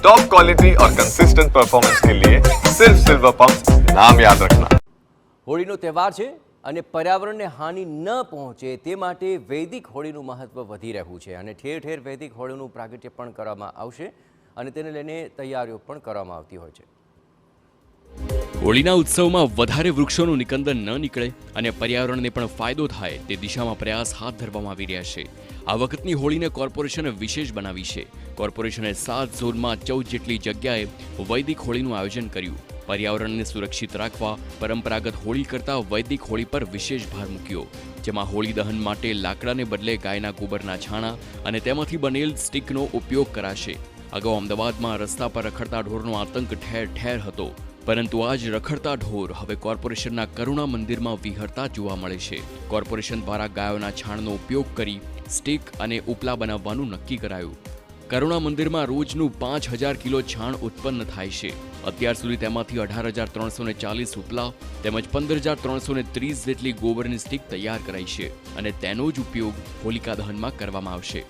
Top quality और consistent performance के लिए सिर्फ सिल्वर पंप नाम याद रखना। હોળીનો તહેવાર છે અને પર્યાવરણને હાનિ ન પહોંચે તે માટે વૈદિક હોળીનું મહત્ત્વ વધી રહ્યું છે અને ઠેર ઠેર વૈદિક હોળીનું પ્રાગટ્ય પણ કરવામાં આવશે અને તેને લઈને તૈયારીઓ પણ કરવામાં આવતી હોય છે। હોળીના ઉત્સવમાં વધારે વૃક્ષોનું નિકંદન ન નીકળે અને પર્યાવરણને પણ ફાયદો થાય તે દિશામાં પ્રયાસ હાથ ધરવામાં આવી રહ્યા છે। આ વખતની હોળીને કોર્પોરેશને વિશેષ બનાવી છે। કોર્પોરેશને 7 ઝોનમાં 14 જેટલી જગ્યાએ વૈદિક હોળીનું આયોજન કર્યું। પર્યાવરણને સુરક્ષિત રાખવા પરંપરાગત હોળી કરતાં વૈદિક હોળી પર વિશેષ ભાર મૂક્યો, જેમાં હોળી દહન માટે લાકડાને બદલે ગાયના ગોબરના છાણા અને તેમાંથી બનેલ સ્ટિકનો ઉપયોગ કરાશે। અગાઉ અમદાવાદમાં રસ્તા પર રખડતા ઢોરનો આતંક ઠેર ઠેર હતો, પરંતુ આજ રખડતા ઢોર હવે કોર્પોરેશનના કરુણા મંદિરમાં વિહરતા જોવા મળે છે। કોર્પોરેશન દ્વારા ગાયોના છાણનો ઉપયોગ કરી સ્ટિક અને ઉપલા બનાવવાનું નક્કી કરાયું। કરુણા મંદિરમાં રોજનું 5000 કિલો છાણ ઉત્પન્ન થાય છે। અત્યાર સુધી તેમાંથી 18340 ઉપલા તેમજ 15330 જેટલી ગોબરની સ્ટિક તૈયાર કરાઈ છે અને તેનો જ ઉપયોગ હોલિકા દહનમાં કરવામાં આવશે।